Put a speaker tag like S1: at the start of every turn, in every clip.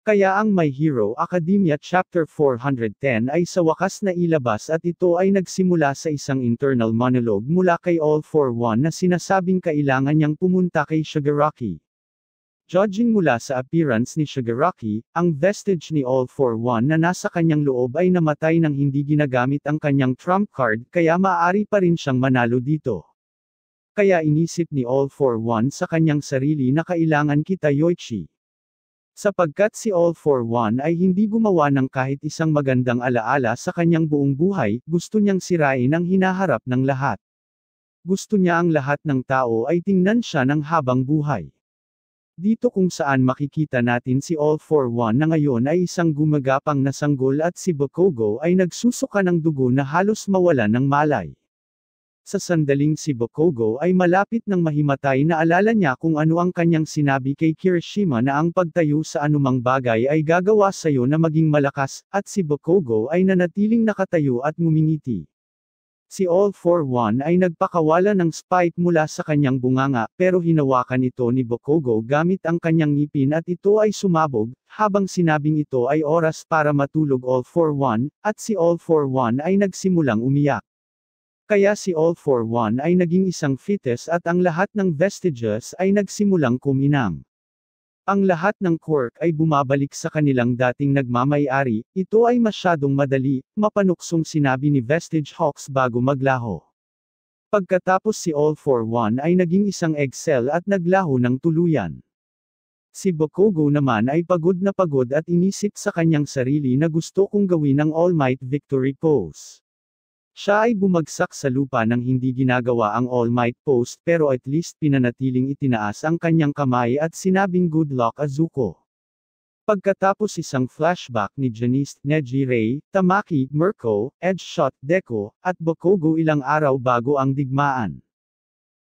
S1: Kaya ang My Hero Academia Chapter 410 ay sa wakas na ilabas at ito ay nagsimula sa isang internal monologue mula kay All For One na sinasabing kailangan niyang pumunta kay Shigaraki. Judging mula sa appearance ni Shigaraki, ang vestige ni All For One na nasa kanyang loob ay namatay nang hindi ginagamit ang kanyang trump card kaya maaari pa rin siyang manalo dito. Kaya inisip ni All For One sa kanyang sarili na kailangan kita Yoichi. Sapagkat si All For One ay hindi gumawa ng kahit isang magandang alaala sa kanyang buong buhay, gusto niyang sirain ang hinaharap ng lahat. Gusto niya ang lahat ng tao ay tingnan siya ng habang buhay. Dito kung saan makikita natin si All For One na ngayon ay isang gumagapang na sanggol at si Bakugo ay nagsusuka ng dugo na halos mawala ng malay. Sa sandaling si Bakugo ay malapit ng mahimatay na alala niya kung ano ang kanyang sinabi kay Kirishima na ang pagtayo sa anumang bagay ay gagawa sayo na maging malakas, at si Bakugo ay nanatiling nakatayo at ngumingiti. Si All For One ay nagpakawala ng spike mula sa kanyang bunganga, pero hinawakan ito ni Bakugo gamit ang kanyang ngipin at ito ay sumabog, habang sinabing ito ay oras para matulog All For One, at si All For One ay nagsimulang umiyak. Kaya si All For One ay naging isang fetus at ang lahat ng vestiges ay nagsimulang kuminang. Ang lahat ng quirk ay bumabalik sa kanilang dating nagmamay-ari, ito ay masyadong madali, mapanuksong sinabi ni Vestige Hawks bago maglaho. Pagkatapos si All For One ay naging isang eggcell at naglaho ng tuluyan. Si Bakugo naman ay pagod na pagod at inisip sa kanyang sarili na gusto kong gawin ang All Might Victory Pose. Siya ay bumagsak sa lupa nang hindi ginagawa ang All Might Pose pero at least pinanatiling itinaas ang kanyang kamay at sinabing good luck Azuko. Pagkatapos isang flashback ni Janice, Neji Ray, Tamaki, Mirko, Edgeshot, Deco, at Bakugo ilang araw bago ang digmaan.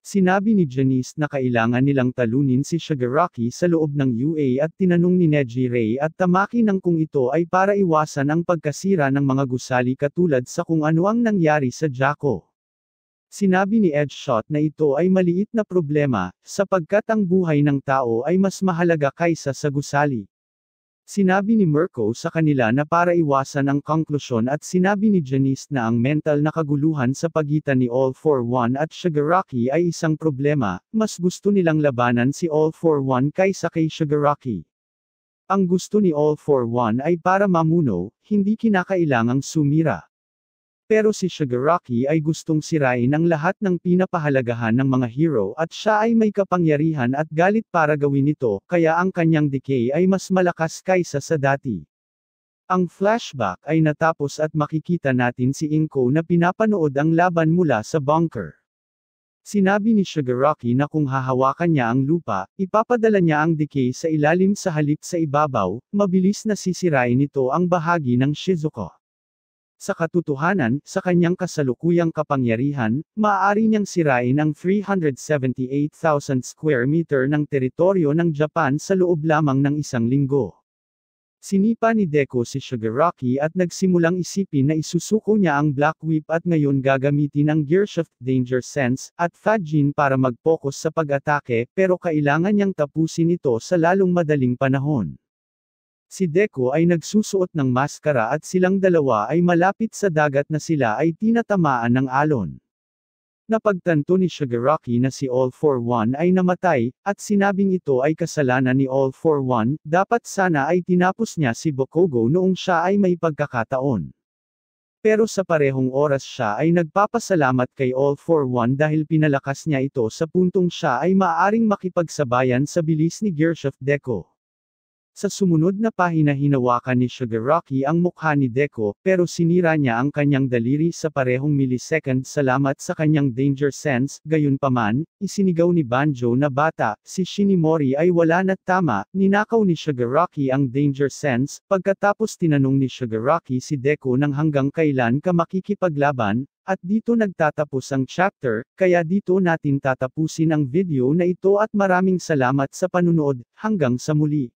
S1: Sinabi ni Janice na kailangan nilang talunin si Shigaraki sa loob ng UA at tinanong ni Neji Ray at Tamaki nang kung ito ay para iwasan ang pagkasira ng mga gusali katulad sa kung ano ang nangyari sa Jaco. Sinabi ni Edgeshot na ito ay maliit na problema, sapagkat ang buhay ng tao ay mas mahalaga kaysa sa gusali. Sinabi ni Mirko sa kanila na para iwasan ang konklusyon at sinabi ni Janice na ang mental na kaguluhan sa pagitan ni All For One at Shigaraki ay isang problema, mas gusto nilang labanan si All For One kaysa kay Shigaraki. Ang gusto ni All For One ay para mamuno, hindi kinakailangang sumira. Pero si Shigaraki ay gustong sirain ang lahat ng pinapahalagahan ng mga hero at siya ay may kapangyarihan at galit para gawin ito, kaya ang kanyang decay ay mas malakas kaysa sa dati. Ang flashback ay natapos at makikita natin si Inko na pinapanood ang laban mula sa bunker. Sinabi ni Shigaraki na kung hahawakan niya ang lupa, ipapadala niya ang decay sa ilalim sa halip sa ibabaw, mabilis na sisirain ito ang bahagi ng Shizuko. Sa katotohanan, sa kanyang kasalukuyang kapangyarihan, maaari niyang sirain ang 378,000 square meter ng teritoryo ng Japan sa loob lamang ng isang linggo. Sinipa ni Deco si Shigaraki at nagsimulang isipin na isusuko niya ang Black Whip at ngayon gagamitin ang Gearshift Danger Sense at Fajin para mag-focus sa pag-atake pero kailangan niyang tapusin ito sa lalong madaling panahon. Si Deco ay nagsusuot ng maskara at silang dalawa ay malapit sa dagat na sila ay tinatamaan ng alon. Napagtanto ni Shigaraki na si All For One ay namatay, at sinabing ito ay kasalanan ni All For One, dapat sana ay tinapos niya si Bakugo noong siya ay may pagkakataon. Pero sa parehong oras siya ay nagpapasalamat kay All For One dahil pinalakas niya ito sa puntong siya ay maaaring makipagsabayan sa bilis ni Gearshift Deco. Sa sumunod na pahina hinawakan ni Shigaraki ang mukha ni Deco, pero sinira niya ang kanyang daliri sa parehong millisecond salamat sa kanyang danger sense, gayunpaman, isinigaw ni Banjo na bata, si Shinimori ay wala na tama, ninakaw ni Shigaraki ang danger sense, pagkatapos tinanong ni Shigaraki si Deco nang hanggang kailan ka makikipaglaban, at dito nagtatapos ang chapter, kaya dito natin tatapusin ang video na ito at maraming salamat sa panunood, hanggang sa muli.